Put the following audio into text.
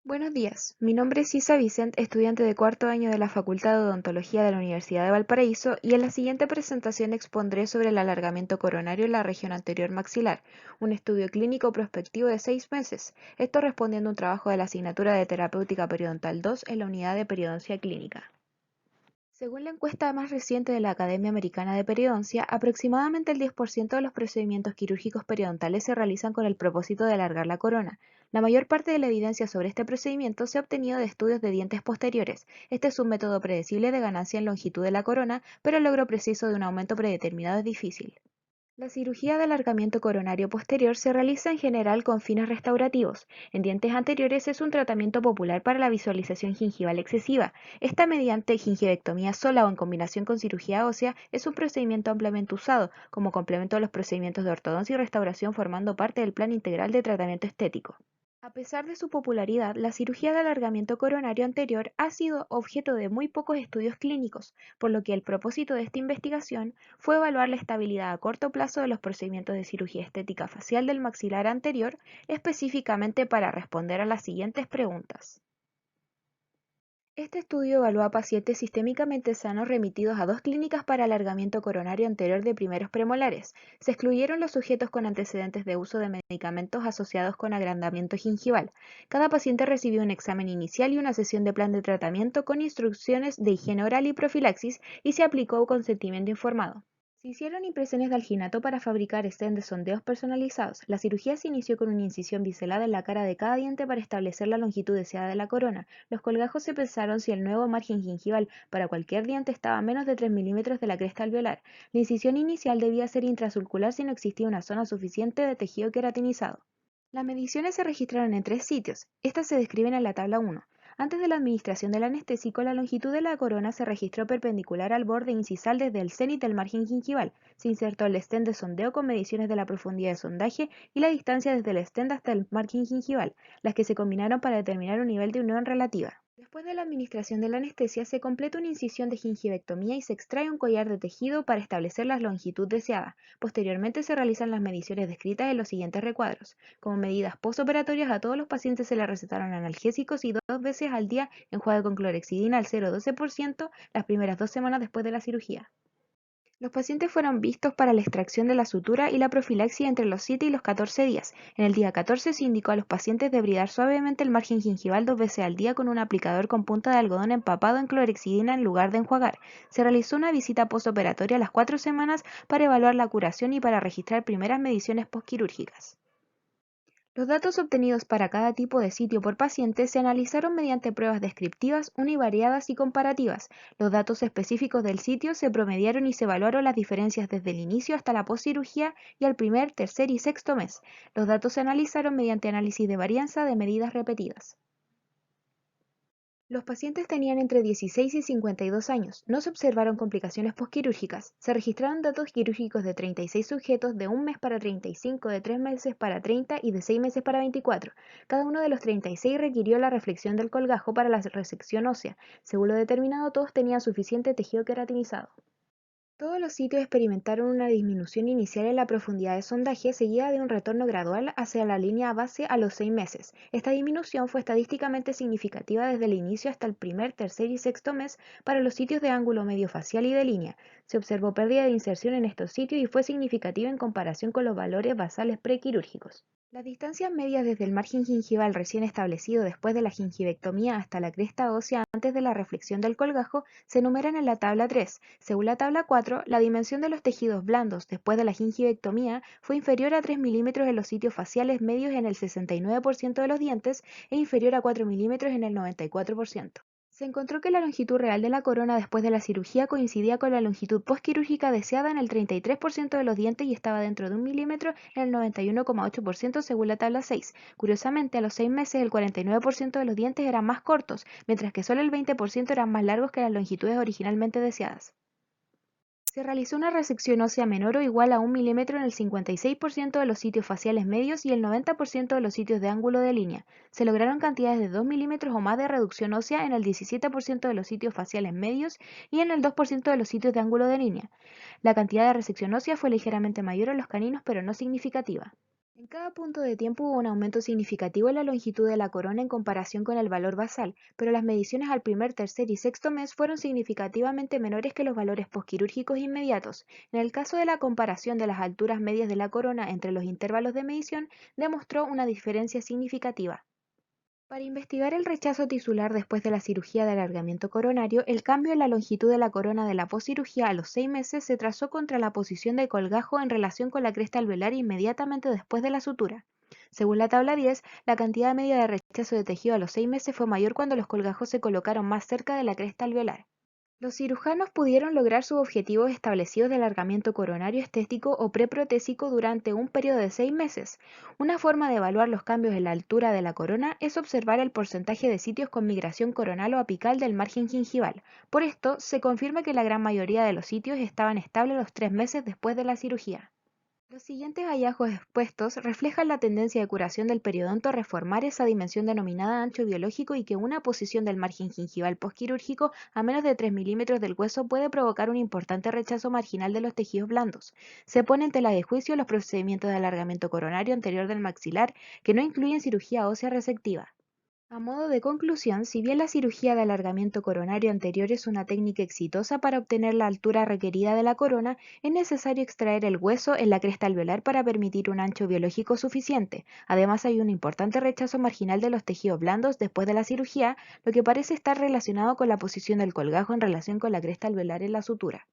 Buenos días, mi nombre es Isa Vicent, estudiante de cuarto año de la Facultad de Odontología de la Universidad de Valparaíso, y en la siguiente presentación expondré sobre el alargamiento coronario en la región anterior maxilar, un estudio clínico prospectivo de 6 meses, esto respondiendo a un trabajo de la asignatura de Terapéutica Periodontal 2 en la unidad de Periodoncia Clínica. Según la encuesta más reciente de la Academia Americana de Periodoncia, aproximadamente el 10% de los procedimientos quirúrgicos periodontales se realizan con el propósito de alargar la corona. La mayor parte de la evidencia sobre este procedimiento se ha obtenido de estudios de dientes posteriores. Este es un método predecible de ganancia en longitud de la corona, pero el logro preciso de un aumento predeterminado es difícil. La cirugía de alargamiento coronario posterior se realiza en general con fines restaurativos. En dientes anteriores es un tratamiento popular para la visualización gingival excesiva. Esta mediante gingivectomía sola o en combinación con cirugía ósea es un procedimiento ampliamente usado como complemento a los procedimientos de ortodoncia y restauración formando parte del plan integral de tratamiento estético. A pesar de su popularidad, la cirugía de alargamiento coronario anterior ha sido objeto de muy pocos estudios clínicos, por lo que el propósito de esta investigación fue evaluar la estabilidad a corto plazo de los procedimientos de cirugía estética facial del maxilar anterior, específicamente para responder a las siguientes preguntas. Este estudio evaluó a pacientes sistémicamente sanos remitidos a dos clínicas para alargamiento coronario anterior de primeros premolares. Se excluyeron los sujetos con antecedentes de uso de medicamentos asociados con agrandamiento gingival. Cada paciente recibió un examen inicial y una sesión de plan de tratamiento con instrucciones de higiene oral y profilaxis y se aplicó consentimiento informado. Se hicieron impresiones de alginato para fabricar stent de sondeos personalizados. La cirugía se inició con una incisión biselada en la cara de cada diente para establecer la longitud deseada de la corona. Los colgajos se pensaron si el nuevo margen gingival para cualquier diente estaba a menos de 3 milímetros de la cresta alveolar. La incisión inicial debía ser intrasulcular si no existía una zona suficiente de tejido queratinizado. Las mediciones se registraron en tres sitios. Estas se describen en la tabla 1. Antes de la administración del anestésico, la longitud de la corona se registró perpendicular al borde incisal desde el cénit del margen gingival. Se insertó el stent de sondeo con mediciones de la profundidad de sondaje y la distancia desde el stent hasta el margen gingival, las que se combinaron para determinar un nivel de unión relativa. Después de la administración de la anestesia, se completa una incisión de gingivectomía y se extrae un collar de tejido para establecer la longitud deseada. Posteriormente se realizan las mediciones descritas en los siguientes recuadros. Como medidas postoperatorias, a todos los pacientes se les recetaron analgésicos y 2 veces al día enjuague con clorexidina al 0,12% las primeras 2 semanas después de la cirugía. Los pacientes fueron vistos para la extracción de la sutura y la profilaxis entre los 7 y los 14 días. En el día 14 se indicó a los pacientes debridar suavemente el margen gingival 2 veces al día con un aplicador con punta de algodón empapado en clorexidina en lugar de enjuagar. Se realizó una visita postoperatoria a las 4 semanas para evaluar la curación y para registrar primeras mediciones postquirúrgicas. Los datos obtenidos para cada tipo de sitio por paciente se analizaron mediante pruebas descriptivas, univariadas y comparativas. Los datos específicos del sitio se promediaron y se evaluaron las diferencias desde el inicio hasta la postcirugía y al primer, tercer y sexto mes. Los datos se analizaron mediante análisis de varianza de medidas repetidas. Los pacientes tenían entre 16 y 52 años. No se observaron complicaciones posquirúrgicas. Se registraron datos quirúrgicos de 36 sujetos, de 1 mes para 35, de 3 meses para 30 y de 6 meses para 24. Cada uno de los 36 requirió la reflexión del colgajo para la resección ósea. Según lo determinado, todos tenían suficiente tejido queratinizado. Todos los sitios experimentaron una disminución inicial en la profundidad de sondaje seguida de un retorno gradual hacia la línea base a los 6 meses. Esta disminución fue estadísticamente significativa desde el inicio hasta el primer, tercer y sexto mes para los sitios de ángulo medio facial y de línea. Se observó pérdida de inserción en estos sitios y fue significativa en comparación con los valores basales prequirúrgicos. Las distancias medias desde el margen gingival recién establecido después de la gingivectomía hasta la cresta ósea antes de la reflexión del colgajo se enumeran en la tabla 3. Según la tabla 4, la dimensión de los tejidos blandos después de la gingivectomía fue inferior a 3 milímetros en los sitios faciales medios en el 69% de los dientes e inferior a 4 milímetros en el 94%. Se encontró que la longitud real de la corona después de la cirugía coincidía con la longitud postquirúrgica deseada en el 33% de los dientes y estaba dentro de 1 milímetro en el 91,8% según la tabla 6. Curiosamente, a los 6 meses el 49% de los dientes eran más cortos, mientras que solo el 20% eran más largos que las longitudes originalmente deseadas. Se realizó una resección ósea menor o igual a 1 milímetro en el 56% de los sitios faciales medios y el 90% de los sitios de ángulo de línea. Se lograron cantidades de 2 milímetros o más de reducción ósea en el 17% de los sitios faciales medios y en el 2% de los sitios de ángulo de línea. La cantidad de resección ósea fue ligeramente mayor en los caninos pero no significativa. En cada punto de tiempo hubo un aumento significativo en la longitud de la corona en comparación con el valor basal, pero las mediciones al primer, tercer y sexto mes fueron significativamente menores que los valores posquirúrgicos inmediatos. En el caso de la comparación de las alturas medias de la corona entre los intervalos de medición, demostró una diferencia significativa. Para investigar el rechazo tisular después de la cirugía de alargamiento coronario, el cambio en la longitud de la corona de la poscirugía a los 6 meses se trazó contra la posición del colgajo en relación con la cresta alveolar inmediatamente después de la sutura. Según la tabla 10, la cantidad media de rechazo de tejido a los 6 meses fue mayor cuando los colgajos se colocaron más cerca de la cresta alveolar. Los cirujanos pudieron lograr sus objetivos establecidos de alargamiento coronario estético o preprotésico durante un periodo de 6 meses. Una forma de evaluar los cambios en la altura de la corona es observar el porcentaje de sitios con migración coronal o apical del margen gingival. Por esto, se confirma que la gran mayoría de los sitios estaban estables los 3 meses después de la cirugía. Los siguientes hallazgos expuestos reflejan la tendencia de curación del periodonto a reformar esa dimensión denominada ancho biológico y que una posición del margen gingival postquirúrgico a menos de 3 milímetros del hueso puede provocar un importante rechazo marginal de los tejidos blandos. Se pone en tela de juicio los procedimientos de alargamiento coronario anterior del maxilar que no incluyen cirugía ósea resectiva. A modo de conclusión, si bien la cirugía de alargamiento coronario anterior es una técnica exitosa para obtener la altura requerida de la corona, es necesario extraer el hueso en la cresta alveolar para permitir un ancho biológico suficiente. Además, hay un importante rechazo marginal de los tejidos blandos después de la cirugía, lo que parece estar relacionado con la posición del colgajo en relación con la cresta alveolar en la sutura.